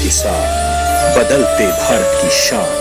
के साथ बदलते भारत की शान।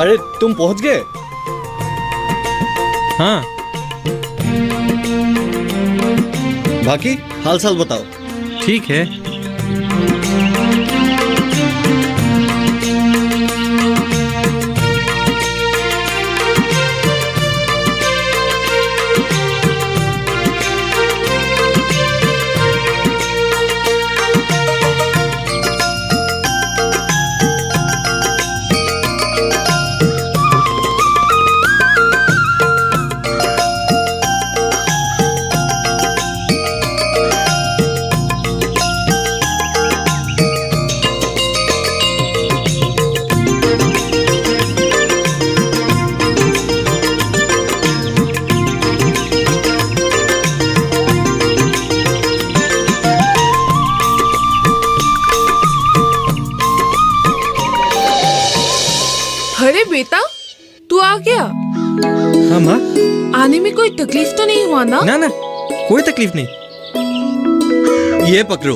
अरे तुम पहुंच गए? हाँ। बाकी हाल चाल बताओ। ठीक है। अरे बेटा, तू आ गया? हाँ माँ। आने में कोई तकलीफ तो नहीं हुआ ना? ना ना, कोई तकलीफ नहीं। ये पकड़ो।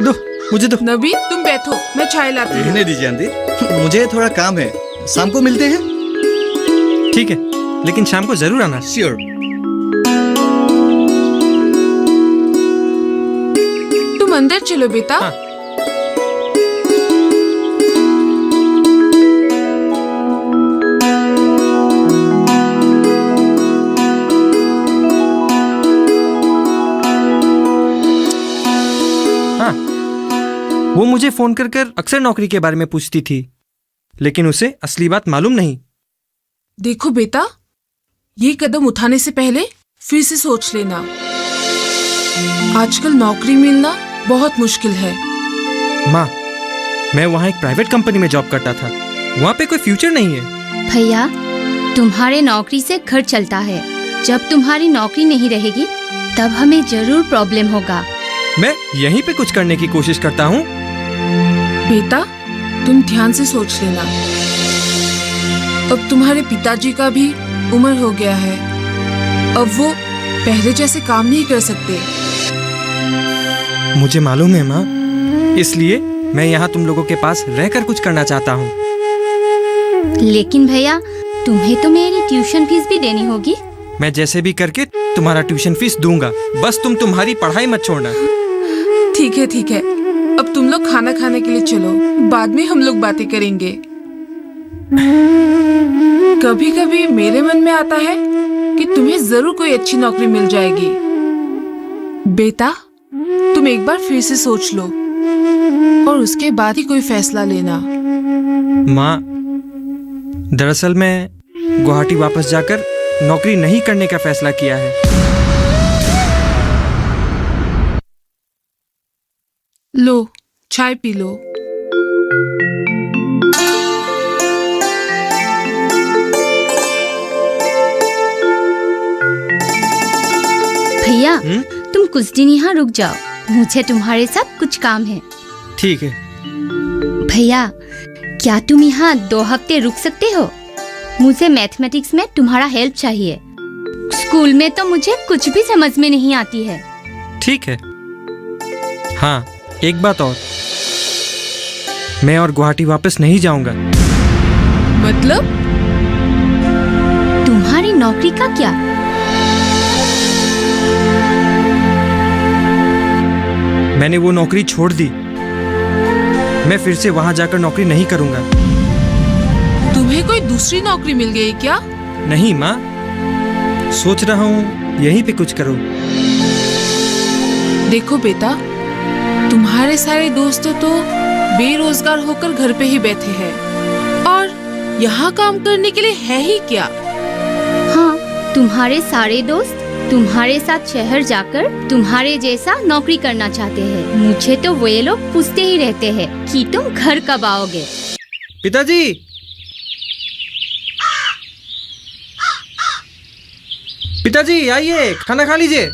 दो, मुझे दो। नबी, तुम बैठो, मैं चाय लाती हूँ। रहने दीजिए आंटी, मुझे थोड़ा काम है, शाम को मिलते हैं। ठीक है, लेकिन शाम को जरूर आना। श्योर। तुम अंदर चलो बेटा। हाँ। वो मुझे फोन कर कर अक्सर नौकरी के बारे में पूछती थी, लेकिन उसे असली बात मालूम नहीं। देखो बेटा, ये कदम उठाने से पहले फिर से सोच लेना। आजकल नौकरी मिलना बहुत मुश्किल है। माँ, मैं वहाँ एक प्राइवेट कंपनी में जॉब करता था। वहाँ पे कोई फ्यूचर नहीं है। भैया, तुम्हारे नौकरी से घर चलता है। जब तुम्हारी नौकरी नहीं रहेगी तब हमें जरूर प्रॉब्लम होगा। मैं यहीं पे कुछ करने की कोशिश करता हूँ। बेटा, तुम ध्यान से सोच लेना। अब तुम्हारे पिताजी का भी उम्र हो गया है। अब वो पहले जैसे काम नहीं कर सकते। मुझे मालूम है माँ, इसलिए मैं यहाँ तुम लोगों के पास रहकर कुछ करना चाहता हूँ। लेकिन भैया, तुम्हें तो मेरी ट्यूशन फीस भी देनी होगी। मैं जैसे भी करके तुम्हारा ट्यूशन फीस दूंगा, बस तुम तुम्हारी पढ़ाई मत छोड़ना। ठीक है ठीक है, अब तुम लोग खाना खाने के लिए चलो, बाद में हम लोग बातें करेंगे। कभी कभी मेरे मन में आता है कि तुम्हें जरूर कोई अच्छी नौकरी मिल जाएगी। बेटा, तुम एक बार फिर से सोच लो और उसके बाद ही कोई फैसला लेना। माँ, दरअसल मैं गुवाहाटी वापस जाकर नौकरी नहीं करने का फैसला किया है। लो, चाय पी लो। भैया, तुम कुछ दिन यहाँ रुक जाओ, मुझे तुम्हारे साथ कुछ काम है। ठीक है। भैया, क्या तुम यहाँ 2 हफ्ते रुक सकते हो? मुझे मैथमेटिक्स में तुम्हारा हेल्प चाहिए। स्कूल में तो मुझे कुछ भी समझ में नहीं आती है। ठीक है। हाँ, एक बात और, मैं और गुवाहाटी वापस नहीं जाऊंगा। मतलब? तुम्हारी नौकरी का क्या? मैंने वो नौकरी छोड़ दी। मैं फिर से वहां जाकर नौकरी नहीं करूंगा। तुम्हें कोई दूसरी नौकरी मिल गई क्या? नहीं माँ, सोच रहा हूँ यहीं पे कुछ करूँ। देखो बेटा, तुम्हारे सारे दोस्त तो बेरोजगार होकर घर पे ही बैठे हैं और यहाँ काम करने के लिए है ही क्या? हाँ, तुम्हारे सारे दोस्त तुम्हारे साथ शहर जाकर तुम्हारे जैसा नौकरी करना चाहते हैं। मुझे तो वे लोग पूछते ही रहते हैं कि तुम घर कब आओगे। पिताजी, पिताजी आइए, खाना खा लीजिए।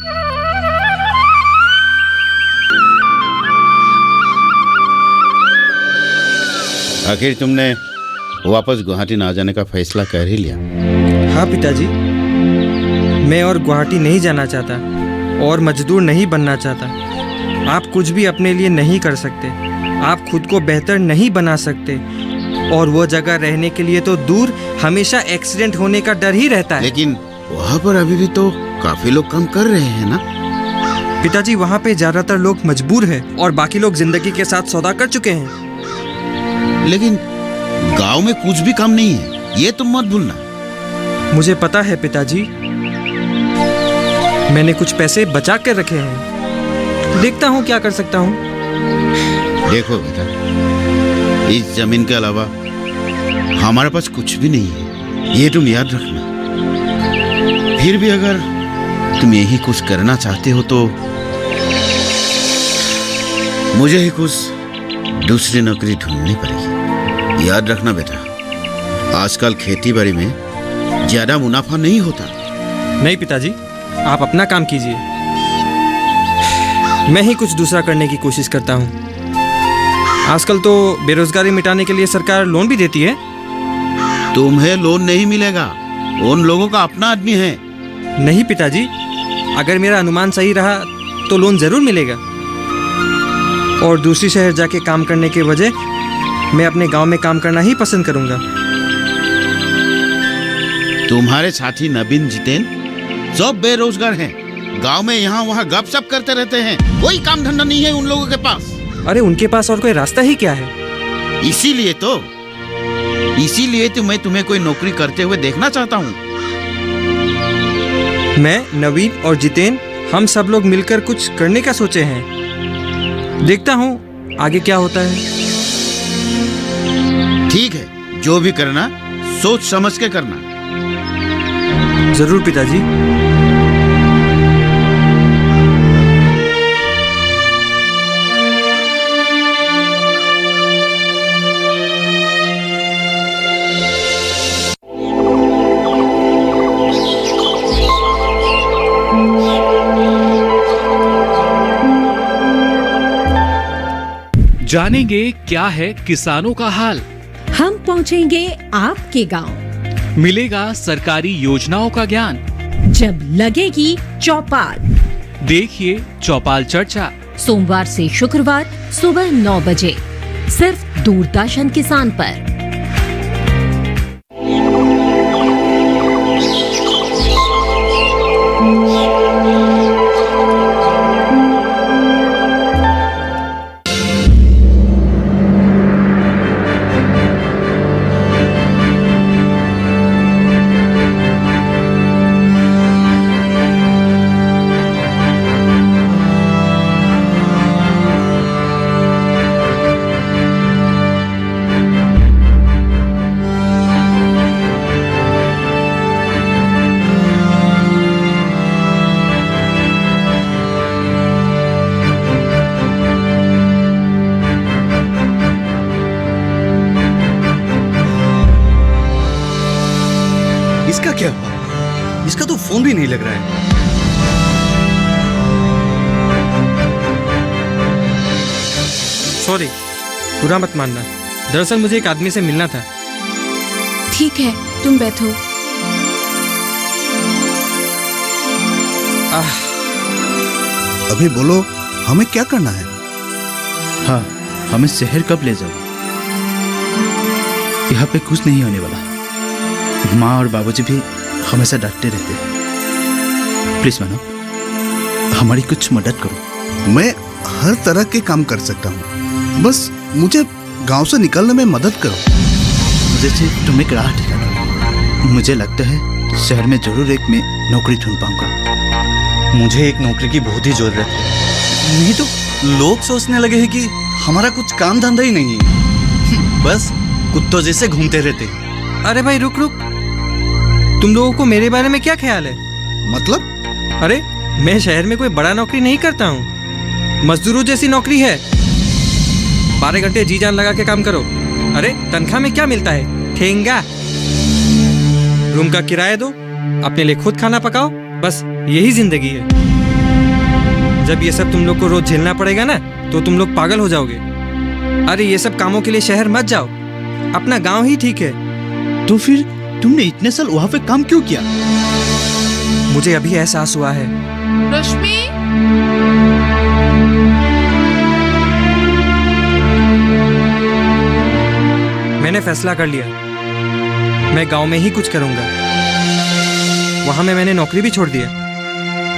आखिर तुमने वापस गुवाहाटी ना जाने का फैसला कर ही लिया? हाँ पिताजी, मैं और गुवाहाटी नहीं जाना चाहता और मजदूर नहीं बनना चाहता। आप कुछ भी अपने लिए नहीं कर सकते, आप खुद को बेहतर नहीं बना सकते, और वो जगह रहने के लिए तो दूर हमेशा एक्सीडेंट होने का डर ही रहता है। लेकिन वहाँ पर अभी भी तो काफी लोग काम कर रहे हैं ना? पिताजी, वहाँ पे ज्यादातर लोग मजबूर हैं और बाकी लोग जिंदगी के साथ सौदा कर चुके हैं। लेकिन गांव में कुछ भी काम नहीं है, ये तुम मत भूलना। मुझे पता है पिताजी, मैंने कुछ पैसे बचा कर रखे हैं, देखता हूँ क्या कर सकता हूँ। देखो बेटा, इस जमीन के अलावा हमारे पास कुछ भी नहीं है, ये तुम याद रखना। फिर भी अगर तुम यही कुछ करना चाहते हो तो मुझे ही कुछ दूसरी नौकरी ढूंढनी पड़ेगी। याद रखना बेटा, आजकल खेती बाड़ी में ज्यादा मुनाफा नहीं होता। नहीं पिताजी, आप अपना काम कीजिए, मैं ही कुछ दूसरा करने की कोशिश करता हूँ। आजकल तो बेरोजगारी मिटाने के लिए सरकार लोन भी देती है। तुम्हें लोन नहीं मिलेगा, उन लोगों का अपना आदमी है। नहीं पिताजी, अगर मेरा अनुमान सही रहा तो लोन जरूर मिलेगा, और दूसरी शहर जाके काम करने के वजह मैं अपने गांव में काम करना ही पसंद करूंगा। तुम्हारे साथी नवीन जितेन सब बेरोजगार हैं, गांव में यहाँ वहाँ गपशप करते रहते हैं, कोई काम धंधा नहीं है उन लोगों के पास। अरे उनके पास और कोई रास्ता ही क्या है? इसीलिए तो मैं तुम्हें कोई नौकरी करते हुए देखना चाहता हूँ। मैं, नवीन और जितेन, हम सब लोग मिलकर कुछ करने का सोचे हैं, देखता हूँ आगे क्या होता है। ठीक है, जो भी करना सोच समझ के करना। जरूर पिताजी। जानेंगे क्या है किसानों का हाल। हम पहुंचेंगे आपके गांव। मिलेगा सरकारी योजनाओं का ज्ञान। जब लगेगी चौपाल, देखिए चौपाल चर्चा, सोमवार से शुक्रवार सुबह 9 बजे, सिर्फ दूरदर्शन किसान पर। इसका क्या हुआ? इसका तो फोन भी नहीं लग रहा है। सॉरी, बुरा मत मानना। दरअसल मुझे एक आदमी से मिलना था। ठीक है, तुम बैठो। अभी बोलो, हमें क्या करना है? हाँ, हमें शहर कब ले जाओ? यहाँ पे कुछ नहीं होने वाला। माँ और बाबूजी भी हमेशा डांटते रहते हैं। प्लीज मानो, हमारी कुछ मदद करो। मैं हर तरह के काम कर सकता हूँ, बस मुझे गांव से निकलने में मदद करो। मुझे सिर्फ तुम एक राह दिखाना। मुझे लगता है शहर में जरूर एक मैं नौकरी ढूंढ पाऊंगा। मुझे एक नौकरी की बहुत ही जरूरत है, नहीं तो लोग सोचने लगे हैं कि हमारा कुछ काम धंधा ही नहीं है। बस कुत्तों जैसे घूमते रहते हैं। अरे भाई रुक रुक, तुम लोगों को मेरे बारे में क्या ख्याल है? मतलब? अरे मैं शहर में कोई बड़ा नौकरी नहीं करता हूँ, मजदूरों जैसी नौकरी है। 12 घंटे जी जान लगा के काम करो। अरे तनख्वाह में क्या मिलता है? ठेंगा। रूम का किराया दो, अपने लिए खुद खाना पकाओ, बस यही जिंदगी है। जब ये सब तुम लोग को रोज झेलना पड़ेगा ना, तो तुम लोग पागल हो जाओगे। अरे ये सब कामों के लिए शहर मत जाओ, अपना गांव ही ठीक है। तो फिर तुमने इतने साल वहां पे काम क्यों किया? मुझे अभी एहसास हुआ है। रश्मि, मैंने फैसला कर लिया, मैं गांव में ही कुछ करूंगा। वहां में मैंने नौकरी भी छोड़ दिया।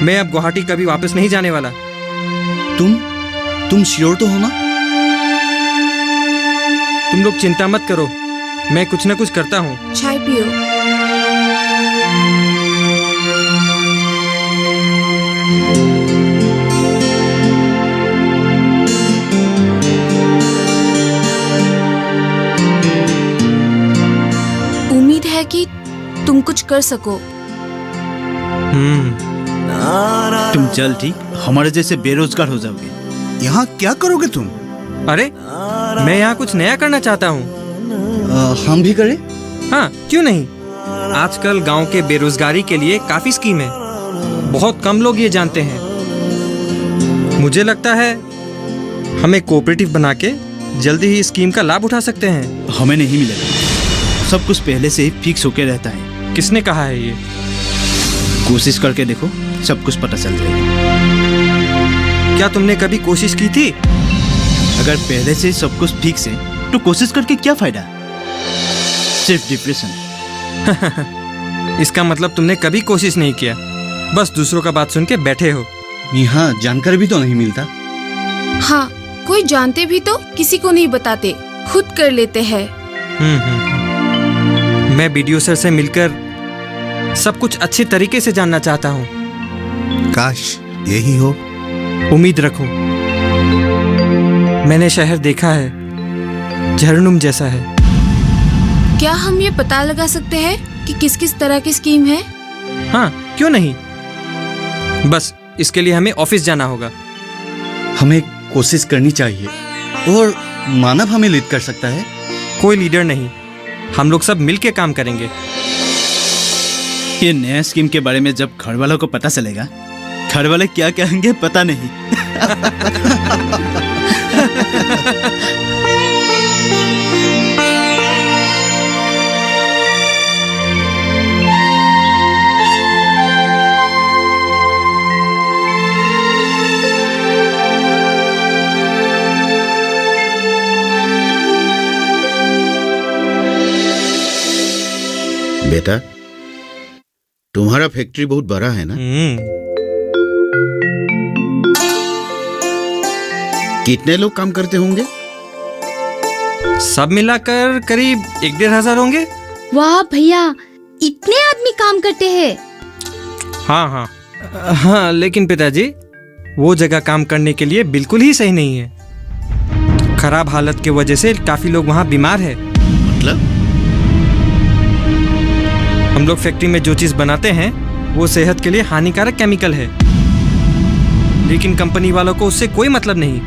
मैं अब गुवाहाटी कभी वापस नहीं जाने वाला। तुम श्योर तो हो ना? तुम लोग चिंता मत करो, मैं कुछ ना कुछ करता हूँ। चाय पियो। उम्मीद है कि तुम कुछ कर सको। तुम जल्द ही हमारे जैसे बेरोजगार हो जाओगे। यहाँ क्या करोगे तुम? अरे मैं यहाँ कुछ नया करना चाहता हूँ। हम भी करें? हाँ, क्यों नहीं। आजकल गांव के बेरोजगारी के लिए काफी स्कीम है, बहुत कम लोग ये जानते हैं। मुझे लगता है हमें कोऑपरेटिव बना के जल्दी ही इस स्कीम का लाभ उठा सकते हैं। हमें नहीं मिलेगा, सब कुछ पहले से ही फिक्स होके रहता है। किसने कहा है ये? कोशिश करके देखो, सब कुछ पता चल जाएगा। क्या तुमने कभी कोशिश की थी? अगर पहले से सब कुछ फिक्स है तो कोशिश करके क्या फायदा? सिर्फ डिप्रेशन। इसका मतलब तुमने कभी कोशिश नहीं किया, बस दूसरों का बात सुन के बैठे हो। यहाँ जानकारी भी तो नहीं मिलता। हाँ, कोई जानते भी तो किसी को नहीं बताते, खुद कर लेते हैं। मैं बीडीओ सर से मिलकर सब कुछ अच्छे तरीके से जानना चाहता हूँ। काश यही हो। उम्मीद रखो, मैंने शहर देखा है, झरनुम जैसा है। क्या हम ये पता लगा सकते हैं कि किस किस तरह की स्कीम है? हाँ, क्यों नहीं। बस इसके लिए हमें ऑफिस जाना होगा। हमें कोशिश करनी चाहिए, और मानव हमें लीड कर सकता है। कोई लीडर नहीं, हम लोग सब मिलके काम करेंगे। ये नया स्कीम के बारे में जब घर वालों को पता चलेगा, घर वाले क्या कहेंगे पता नहीं। बेटा, तुम्हारा फैक्ट्री बहुत बड़ा है ना? कितने लोग काम करते होंगे? सब मिलाकर करीब 1-1.5 होंगे। वाह भैया, इतने आदमी काम करते हैं। हाँ, लेकिन पिताजी वो जगह काम करने के लिए बिल्कुल ही सही नहीं है। खराब हालत की वजह से काफी लोग वहाँ बीमार है। मतलब? हम लोग फैक्ट्री में जो चीज बनाते हैं वो सेहत के लिए हानिकारक केमिकल है, लेकिन कंपनी वालों को उससे कोई मतलब नहीं।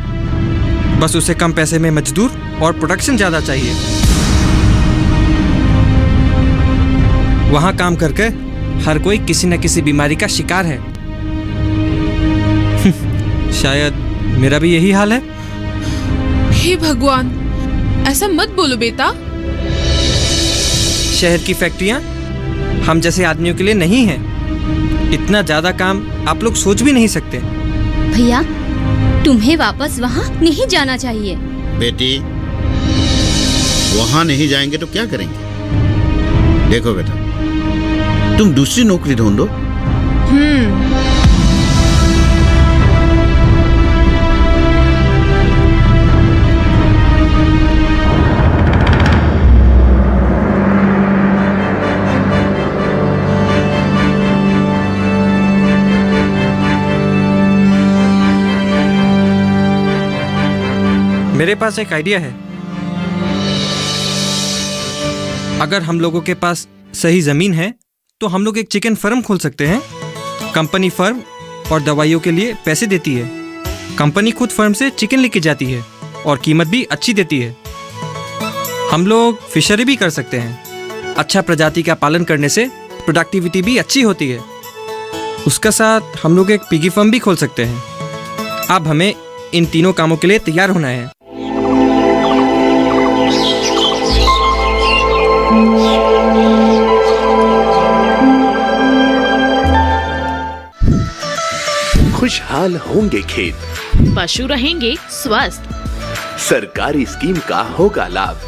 बस उसे कम पैसे में मजदूर और प्रोडक्शन ज्यादा चाहिए। वहां काम करके हर कोई किसी न किसी बीमारी का शिकार है। शायद मेरा भी यही हाल है। हे भगवान, ऐसा मत बोलो बेटा। शहर की फैक्ट्रियाँ हम जैसे आदमियों के लिए नहीं है। इतना ज़्यादा काम आप लोग सोच भी नहीं सकते। भैया, तुम्हें वापस वहाँ नहीं जाना चाहिए। बेटी, वहां नहीं जाएंगे तो क्या करेंगे? देखो बेटा, तुम दूसरी नौकरी ढूंढो। मेरे पास एक आइडिया है। अगर हम लोगों के पास सही ज़मीन है तो हम लोग एक चिकन फार्म खोल सकते हैं। कंपनी फर्म और दवाइयों के लिए पैसे देती है। कंपनी खुद फर्म से चिकन लेके जाती है और कीमत भी अच्छी देती है। हम लोग फिशरी भी कर सकते हैं। अच्छा प्रजाति का पालन करने से प्रोडक्टिविटी भी अच्छी होती है। उसका साथ हम लोग एक पिगी फार्म भी खोल सकते हैं। अब हमें इन तीनों कामों के लिए तैयार होना है। खुशहाल होंगे खेत, पशु रहेंगे स्वस्थ, सरकारी स्कीम का होगा लाभ,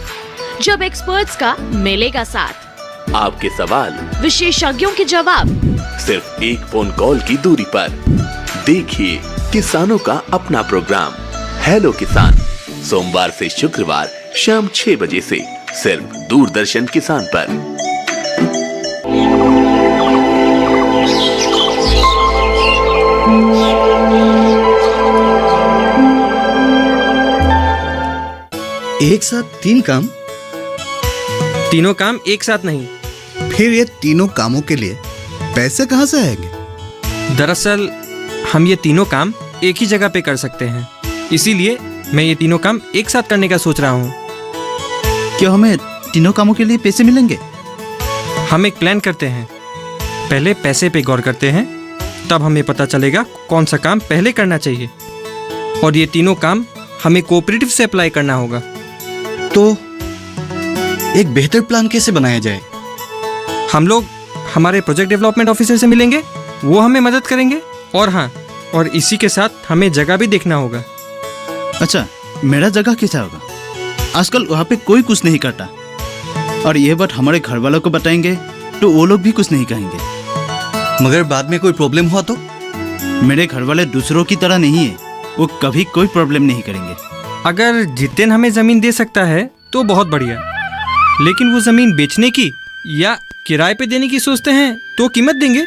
जब एक्सपर्ट्स का मिलेगा साथ, आपके सवाल विशेषज्ञों के जवाब, सिर्फ एक फोन कॉल की दूरी पर। देखिए किसानों का अपना प्रोग्राम हेलो किसान, सोमवार से शुक्रवार शाम 6 बजे से सिर्फ दूरदर्शन किसान पर। एक साथ 3 काम? तीनों काम एक साथ नहीं। फिर ये तीनों कामों के लिए पैसे कहाँ से आएंगे? दरअसल हम ये तीनों काम एक ही जगह पे कर सकते हैं, इसीलिए मैं ये तीनों काम एक साथ करने का सोच रहा हूँ। क्या हमें तीनों कामों के लिए पैसे मिलेंगे? हम एक प्लान करते हैं। पहले पैसे पे गौर करते हैं, तब हमें पता चलेगा कौन सा काम पहले करना चाहिए। और ये तीनों काम हमें कोऑपरेटिव से अप्लाई करना होगा। तो एक बेहतर प्लान कैसे बनाया जाए? हम लोग हमारे प्रोजेक्ट डेवलपमेंट ऑफिसर से मिलेंगे, वो हमें मदद करेंगे। और हाँ, और इसी के साथ हमें जगह भी देखना होगा। अच्छा, मेरा जगह कैसा होगा? आजकल वहाँ पे कोई कुछ नहीं करता, और ये बात हमारे घर वालों को बताएंगे तो वो लोग भी कुछ नहीं कहेंगे। मगर बाद में कोई प्रॉब्लम हुआ तो? मेरे घर वाले दूसरों की तरह नहीं है, वो कभी कोई प्रॉब्लम नहीं करेंगे। अगर जितेन हमें ज़मीन दे सकता है तो बहुत बढ़िया, लेकिन वो ज़मीन बेचने की या किराए पे देने की सोचते हैं तो कीमत देंगे।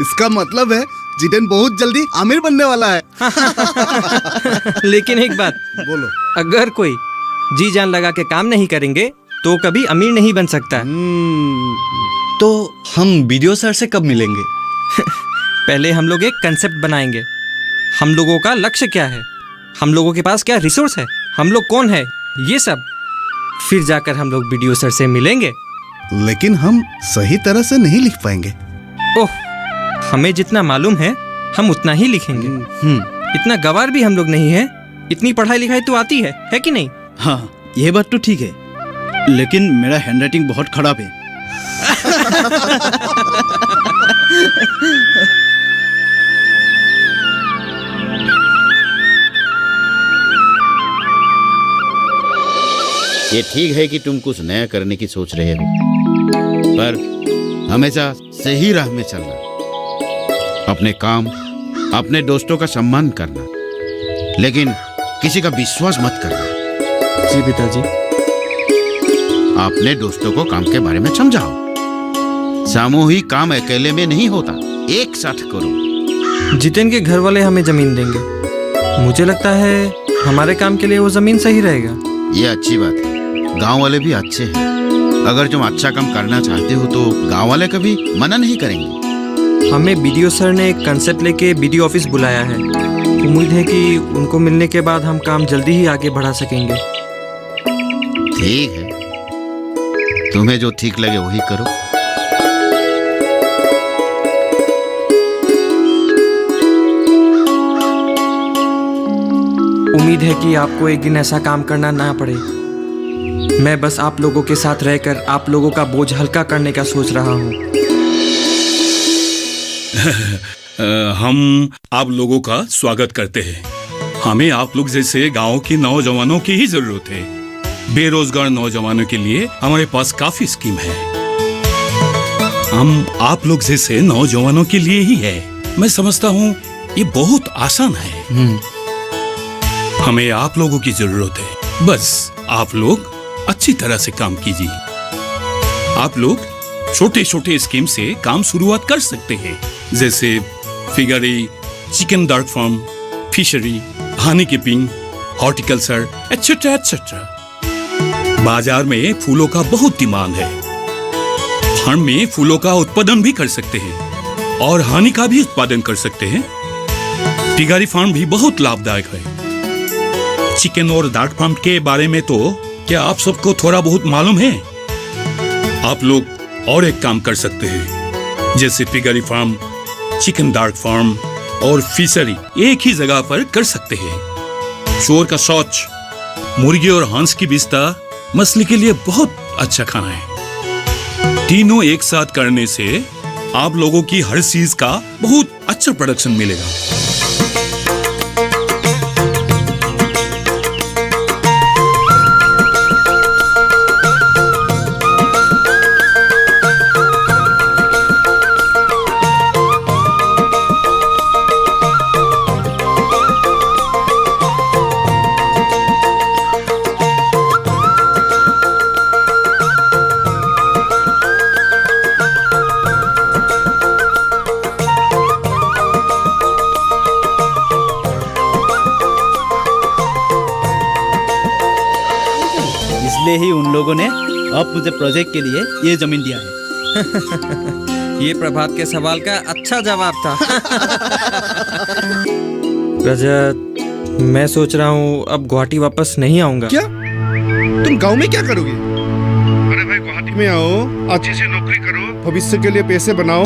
इसका मतलब है जितेन बहुत जल्दी आमिर बनने वाला है। लेकिन एक बात बोलो। अगर कोई जी जान लगा के काम नहीं करेंगे तो कभी अमीर नहीं बन सकता। तो हम बीडीओ सर से कब मिलेंगे? पहले हम लोग एक कंसेप्ट बनाएंगे। हम लोगों का लक्ष्य क्या है, हम लोगों के पास क्या रिसोर्स है, हम लोग कौन है, ये सब। फिर जाकर हम लोग बीडीओ सर से मिलेंगे। लेकिन हम सही तरह से नहीं लिख पाएंगे। ओह, हमें जितना मालूम है हम उतना ही लिखेंगे। इतना गवार भी हम लोग नहीं है, इतनी पढ़ाई लिखाई तो आती है कि नहीं? हाँ, ये बात तो ठीक है, लेकिन मेरा हैंडराइटिंग बहुत खराब है। ये ठीक है कि तुम कुछ नया करने की सोच रहे हो, पर हमेशा सही राह में चलना, अपने काम, अपने दोस्तों का सम्मान करना, लेकिन किसी का विश्वास मत करना। जी पिताजी। अपने दोस्तों को काम के बारे में समझाओ। सामूहिक काम अकेले में नहीं होता, एक साथ करो। जितेन के घर वाले हमें जमीन देंगे। मुझे लगता है हमारे काम के लिए वो जमीन सही रहेगा। ये अच्छी बात है, गांव वाले भी अच्छे हैं। अगर तुम अच्छा काम करना चाहते हो तो गांव वाले कभी मना नहीं करेंगे। हमें बीडीओ सर ने एक कंसेप्ट लेके बीडीओ ऑफिस बुलाया है। उम्मीद है कि उनको मिलने के बाद हम काम जल्दी ही आगे बढ़ा सकेंगे। ठीक है, तुम्हें जो ठीक लगे वही करो। उम्मीद है कि आपको एक दिन ऐसा काम करना ना पड़े मैं बस आप लोगों के साथ रहकर आप लोगों का बोझ हल्का करने का सोच रहा हूँ। हम आप लोगों का स्वागत करते हैं। हमें आप लोग जैसे गांव के नौजवानों की ही जरूरत है। बेरोजगार नौजवानों के लिए हमारे पास काफी स्कीम है। हम आप लोग जैसे नौजवानों के लिए ही है। मैं समझता हूँ ये बहुत आसान है। हमें आप लोगों की जरूरत है। बस आप लोग अच्छी तरह से काम कीजिए। आप लोग छोटे छोटे स्कीम से काम शुरुआत कर सकते हैं, जैसे piggery, chicken duck farm, fishery, honey keeping, horticulture etcetera etcetera. बाजार में फूलों का बहुत डिमांड है। फार्म में फूलों का उत्पादन भी कर सकते हैं और हनी का भी उत्पादन कर सकते हैं। फिगरी फार्म भी बहुत लाभदायक है। चिकन और डार्क फार्म के बारे में तो क्या आप सबको थोड़ा बहुत मालूम है? आप लोग और एक काम कर सकते हैं, जैसे फिगरी फार्म, चिकन डार्क फार्म और फिशरी एक ही जगह पर कर सकते हैं। शोर का शौच, मुर्गी और हंस की विस्ता मछली के लिए बहुत अच्छा खाना है। तीनों एक साथ करने से आप लोगों की हर चीज का बहुत अच्छा प्रोडक्शन मिलेगा। इसलिए ही उन लोगों ने अब मुझे प्रोजेक्ट के लिए ये जमीन दिया है। ये प्रभात के सवाल का अच्छा जवाब था। रजत, मैं सोच रहा हूँ अब गुवाहाटी वापस नहीं आऊंगा। क्या तुम गांव में क्या करोगे? अरे भाई गुवाहाटी में आओ, अच्छी सी नौकरी करो, भविष्य के लिए पैसे बनाओ।